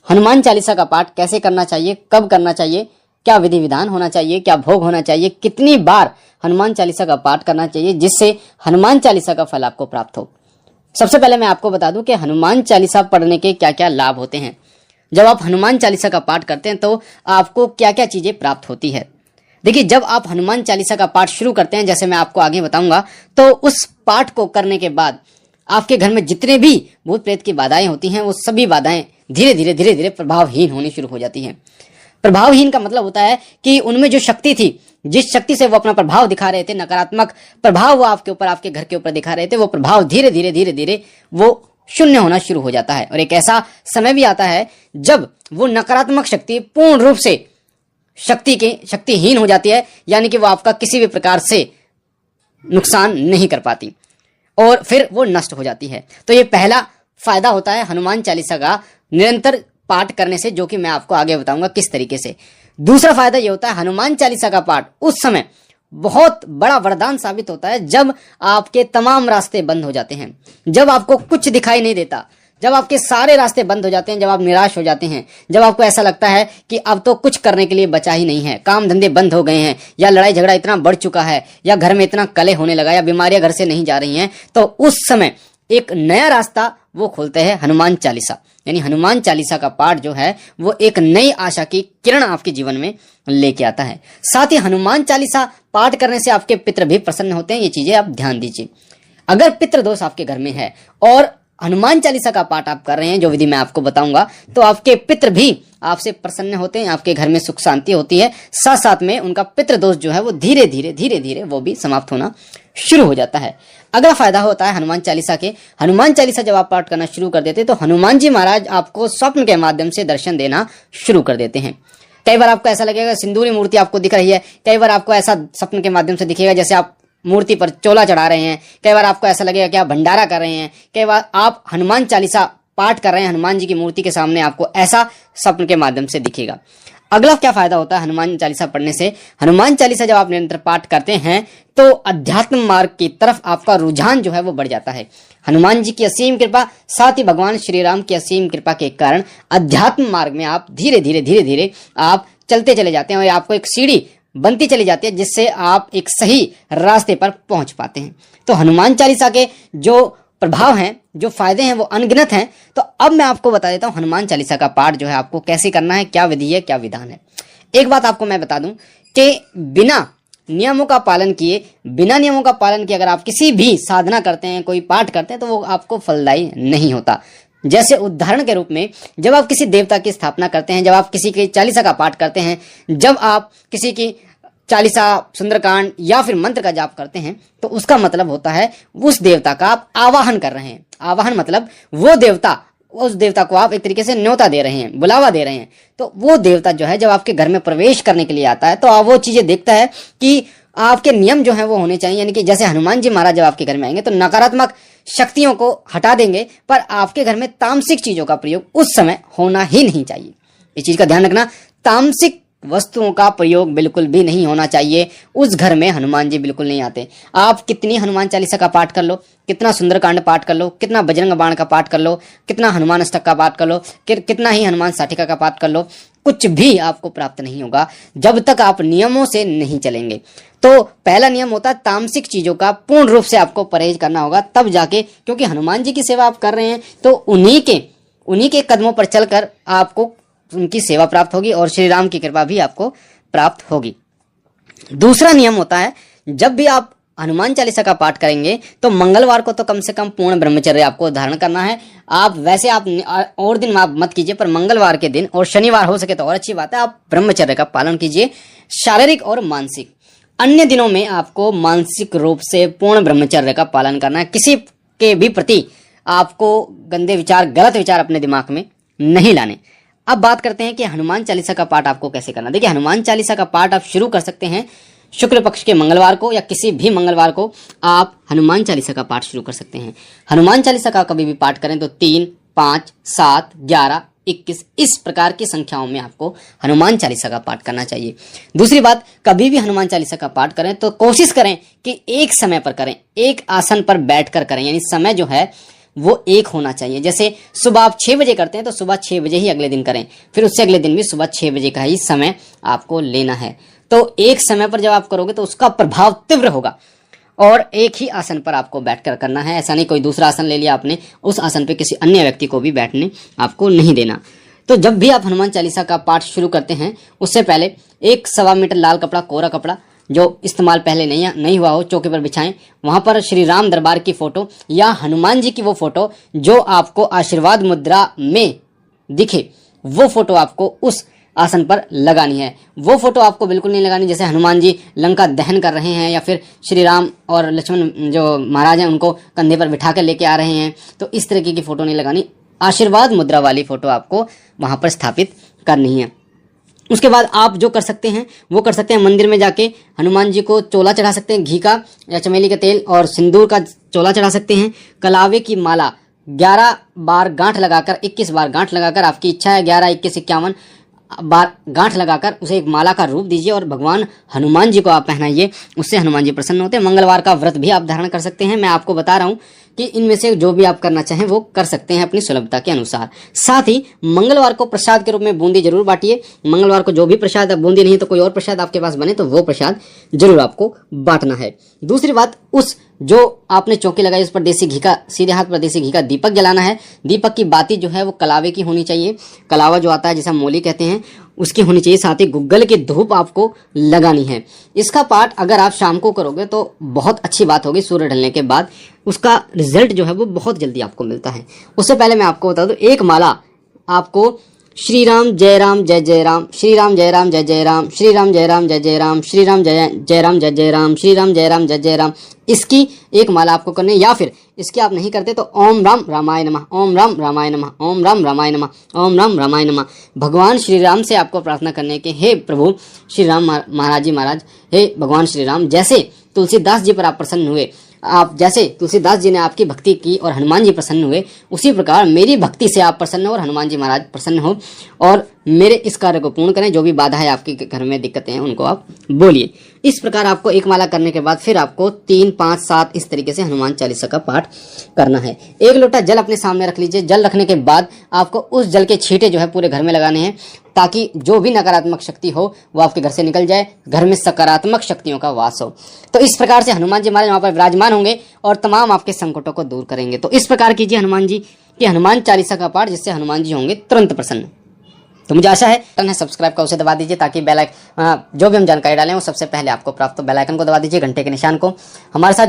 हनुमान चालीसा का पाठ कैसे करना चाहिए, कब करना चाहिए, क्या विधि विधान होना चाहिए, क्या भोग होना चाहिए, कितनी बार हनुमान चालीसा का पाठ करना चाहिए जिससे हनुमान चालीसा का फल आपको प्राप्त हो। सबसे पहले मैं आपको बता दूं कि हनुमान चालीसा पढ़ने के क्या क्या लाभ होते हैं। जब आप हनुमान चालीसा का पाठ करते हैं तो आपको क्या क्या चीजें प्राप्त होती है। देखिए, जब आप हनुमान चालीसा का पाठ शुरू करते हैं, जैसे मैं आपको आगे बताऊंगा, तो उस पाठ को करने के बाद आपके घर में जितने भी भूत प्रेत की बाधाएं होती हैं, वो सभी बाधाएं धीरे धीरे प्रभावहीन होनी शुरू हो जाती हैं। प्रभावहीन का मतलब होता है कि उनमें जो शक्ति थी, जिस शक्ति से वो अपना प्रभाव दिखा रहे थे, नकारात्मक प्रभाव वो आपके ऊपर, आपके घर के ऊपर दिखा रहे थे, वो प्रभाव धीरे धीरे वो शून्य होना शुरू हो जाता है। और एक ऐसा समय भी आता है जब वो नकारात्मक शक्ति पूर्ण रूप से शक्तिहीन हो जाती है, यानी कि वो आपका किसी भी प्रकार से नुकसान नहीं कर पाती और फिर वो नष्ट हो जाती है। तो ये पहला फायदा होता है हनुमान चालीसा का निरंतर पाठ करने से, जो कि मैं आपको आगे बताऊंगा किस तरीके से। दूसरा फायदा ये होता है हनुमान चालीसा का पाठ उस समय बहुत बड़ा वरदान साबित होता है जब आपके तमाम रास्ते बंद हो जाते हैं, जब आपको कुछ दिखाई नहीं देता, जब आपके सारे रास्ते बंद हो जाते हैं, जब आप निराश हो जाते हैं, जब आपको ऐसा लगता है कि अब तो कुछ करने के लिए बचा ही नहीं है, काम धंधे बंद हो गए हैं, या लड़ाई झगड़ा इतना बढ़ चुका है, या घर में इतना कलह होने लगा, या बीमारियां घर से नहीं जा रही हैं, तो उस समय एक नया रास्ता वो खोलते हैं हनुमान चालीसा। यानी हनुमान चालीसा का पाठ जो है वो एक नई आशा की किरण आपके जीवन में लेके आता है। साथ ही हनुमान चालीसा पाठ करने से आपके पितृ भी प्रसन्न होते हैं। ये चीजें आप ध्यान दीजिए। अगर पितृ दोष आपके घर में है और हनुमान चालीसा का पाठ आप कर रहे हैं, जो विधि मैं आपको बताऊंगा, तो आपके पितृ भी आपसे प्रसन्न होते हैं, आपके घर में सुख शांति होती है। साथ साथ में उनका पितृ दोष जो है वो धीरे धीरे वो भी समाप्त होना शुरू हो जाता है। अगला फायदा होता है हनुमान चालीसा के, हनुमान चालीसा जब आप पाठ करना शुरू कर देते हैं तो हनुमान जी महाराज आपको स्वप्न के माध्यम से दर्शन देना शुरू कर देते हैं। कई बार आपको ऐसा लगेगा सिंदूरी मूर्ति आपको दिख रही है, कई बार आपको ऐसा स्वप्न के माध्यम से दिखेगा जैसे आप मूर्ति पर चोला चढ़ा रहे हैं, कई बार आपको ऐसा लगेगा कि आप भंडारा कर रहे हैं, कई बार आप हनुमान चालीसा पाठ कर रहे हैं, हनुमान जी की मूर्ति के सामने आपको ऐसा स्वप्न के माध्यम से दिखेगा। अगला क्या फायदा होता है हनुमान चालीसा पढ़ने से? हनुमान चालीसा जब आप निरंतर पाठ करते हैं तो अध्यात्म मार्ग की तरफ आपका रुझान जो है वो बढ़ जाता है। हनुमान जी की असीम कृपा, साथ ही भगवान श्री राम की असीम कृपा के कारण अध्यात्म मार्ग में आप धीरे धीरे आप चलते चले जाते हैं और आपको एक सीढ़ी बनती चली जाती है जिससे आप एक सही रास्ते पर पहुंच पाते हैं। तो हनुमान चालीसा के जो प्रभाव हैं, जो फायदे हैं, वो अनगिनत हैं। तो अब मैं आपको बता देता हूं हनुमान चालीसा का पाठ जो है आपको कैसे करना है, क्या विधि है, क्या विधान है। एक बात आपको मैं बता दूं कि बिना नियमों का पालन किए अगर आप किसी भी साधना करते हैं, कोई पाठ करते हैं, तो वो आपको फलदायी नहीं होता। जैसे उदाहरण के रूप में जब आप किसी देवता की स्थापना करते हैं, जब आप किसी की चालीसा का पाठ करते हैं, जब आप किसी की चालीसा, सुंदरकांड या फिर मंत्र का जाप करते हैं, तो उसका मतलब होता है उस देवता का आप आवाहन कर रहे हैं। आवाहन मतलब उस देवता को आप एक तरीके से न्योता दे रहे हैं, बुलावा दे रहे हैं। तो वो देवता जो है जब आपके घर में प्रवेश करने के लिए आता है तो आप वो चीजें देखता है कि आपके नियम जो है वो होने चाहिए। यानी कि जैसे हनुमान जी महाराज जब आपके घर में आएंगे तो नकारात्मक शक्तियों को हटा देंगे, पर आपके घर में तामसिक चीजों का प्रयोग उस समय होना ही नहीं चाहिए। इस चीज का ध्यान रखना, तामसिक वस्तुओं का प्रयोग बिल्कुल भी नहीं होना चाहिए। उस घर में हनुमान जी बिल्कुल नहीं आते। आप कितनी हनुमान चालीसा का पाठ कर लो, कितना सुंदरकांड पाठ कर लो, कितना बजरंग बाण का पाठ कर लो, कितना हनुमान अष्टक का पाठ कर लो, कितना ही हनुमान साठिका का पाठ कर लो, कुछ भी आपको प्राप्त नहीं होगा जब तक आप नियमों से नहीं चलेंगे। तो पहला नियम होता है तामसिक चीजों का पूर्ण रूप से आपको परहेज करना होगा, तब जाके, क्योंकि हनुमान जी की सेवा आप कर रहे हैं तो उन्हीं के कदमों पर चलकर आपको उनकी सेवा प्राप्त होगी और श्री राम की कृपा भी आपको प्राप्त होगी। दूसरा नियम होता है जब भी आप हनुमान चालीसा का पाठ करेंगे तो मंगलवार को तो कम से कम पूर्ण ब्रह्मचर्य आपको धारण करना है। आप वैसे आप और दिन आप मत कीजिए, पर मंगलवार के दिन और शनिवार हो सके तो और अच्छी बात है, आप ब्रह्मचर्य का पालन कीजिए, शारीरिक और मानसिक। अन्य दिनों में आपको मानसिक रूप से पूर्ण ब्रह्मचर्य का पालन करना है। किसी के भी प्रति आपको गंदे विचार, गलत विचार अपने दिमाग में नहीं लाने। अब बात करते हैं कि हनुमान चालीसा का पाठ आपको कैसे करना। देखिए, हनुमान चालीसा का पाठ आप शुरू कर सकते हैं शुक्ल पक्ष के मंगलवार को, या किसी भी मंगलवार को आप हनुमान चालीसा का पाठ शुरू कर सकते हैं। हनुमान चालीसा का कभी भी पाठ करें तो 3, 5, 7, 11, 21 इस प्रकार की संख्याओं में आपको हनुमान चालीसा का पाठ करना चाहिए। दूसरी बात, कभी भी हनुमान चालीसा का पाठ करें तो कोशिश करें कि एक समय पर करें, एक आसन पर बैठकर करें। यानी समय जो है वो एक होना चाहिए। जैसे सुबह आप 6 बजे करते हैं तो सुबह 6 बजे ही अगले दिन करें, फिर उससे अगले दिन भी सुबह 6 बजे का ही समय आपको लेना है। तो एक समय पर जब आप करोगे तो उसका प्रभाव तीव्र होगा। और एक ही आसन पर आपको बैठकर करना है, ऐसा नहीं कोई दूसरा आसन ले लिया आपने, उस आसन पे किसी अन्य व्यक्ति को भी बैठने आपको नहीं देना। तो जब भी आप हनुमान चालीसा का पाठ शुरू करते हैं उससे पहले 1.25 मीटर लाल कपड़ा, कोरा कपड़ा जो इस्तेमाल पहले नहीं हुआ हो, चौके पर बिछाएं। वहां पर श्री राम दरबार की फोटो या हनुमान जी की वो फोटो जो आपको आशीर्वाद मुद्रा में दिखे, वो फोटो आपको उस आसन पर लगानी है। वो फोटो आपको बिल्कुल नहीं लगानी जैसे हनुमान जी लंका दहन कर रहे हैं या फिर श्री राम और लक्ष्मण जो महाराज हैं उनको कंधे पर बिठा कर लेके आ रहे हैं, तो इस तरीके की फोटो नहीं लगानी। आशीर्वाद मुद्रा वाली फोटो आपको वहां पर स्थापित करनी है। उसके बाद आप जो कर सकते हैं वो कर सकते हैं, मंदिर में जाके हनुमान जी को चोला चढ़ा सकते हैं, घी का या चमेली का तेल और सिंदूर का चोला चढ़ा सकते हैं। कलावे की माला 11 बार गांठ लगाकर, 21 बार गांठ लगाकर, आपकी इच्छा है 11, 21, 51 बार गांठ लगाकर उसे एक माला का रूप दीजिए और भगवान हनुमान जी को आप पहनाइए, उससे हनुमान जी प्रसन्न होते हैं। मंगलवार का व्रत भी आप धारण कर सकते हैं। मैं आपको बता रहा हूं कि इनमें से जो भी आप करना चाहें वो कर सकते हैं अपनी सुलभता के अनुसार। साथ ही मंगलवार को प्रसाद के रूप में बूंदी जरूर बांटिए। मंगलवार को जो भी प्रसाद, बूंदी नहीं तो कोई और प्रसाद आपके पास बने तो वो प्रसाद जरूर आपको बांटना है। दूसरी बात, उस जो आपने चौकी लगाई उस पर देसी घी का, सीधे हाथ पर देसी घी का दीपक जलाना है। दीपक की बाती जो है वो कलावे की होनी चाहिए, कलावा जो आता है जिसे हम मोली कहते हैं उसकी होनी चाहिए। साथ ही गुग्गल की धूप आपको लगानी है। इसका पाठ अगर आप शाम को करोगे तो बहुत अच्छी बात होगी, सूर्य ढलने के बाद उसका रिजल्ट जो है वो बहुत जल्दी आपको मिलता है। उससे पहले मैं आपको बता दूं, एक माला आपको श्री राम जय राम जय जय राम, श्री राम जय राम जय जय राम, श्री राम जय राम जय जय राम, श्री राम जय राम जय जय राम, श्री राम जय राम जय जय राम, इसकी एक माला आपको करनी है। या फिर इसके आप नहीं करते तो ओम राम रामाय नमः, ओम राम रामाय नमः, ओम राम रामाय नमः, ओम राम रामाय नमः। भगवान श्री राम से आपको प्रार्थना करने के, हे प्रभु श्री राम महाराज जी महाराज, हे भगवान श्री राम, जैसे तुलसीदास जी पर आप प्रसन्न हुए, आप जैसे तुलसीदास जी ने आपकी भक्ति की और हनुमान जी प्रसन्न हुए, उसी प्रकार मेरी भक्ति से आप प्रसन्न हो और हनुमान जी महाराज प्रसन्न हो और मेरे इस कार्य को पूर्ण करें। जो भी बाधा है आपके घर में, दिक्कतें हैं, उनको आप बोलिए। इस प्रकार आपको एक माला करने के बाद फिर आपको 3, 5, 7 इस तरीके से हनुमान चालीसा का पाठ करना है। 1 लोटा जल अपने सामने रख लीजिए। जल रखने के बाद आपको उस जल के छींटे जो है पूरे घर में लगाने हैं ताकि जो भी नकारात्मक शक्ति हो वो आपके घर से निकल जाए, घर में सकारात्मक शक्तियों का वास हो। तो इस प्रकार से हनुमान जी महाराज वहां पर विराजमान होंगे और तमाम आपके संकटों को दूर करेंगे। तो इस प्रकार कीजिए हनुमान जी की हनुमान चालीसा का पाठ, जिससे हनुमान जी होंगे तुरंत प्रसन्न। तो मुझे आशा है सब्सक्राइब का उसे दबा दीजिए ताकि बेल आइकन, जो भी हम जानकारी डालें वो सबसे पहले आपको प्राप्त हो। बेल आइकन को दबा दीजिए, घंटे के निशान को। हमारे साथ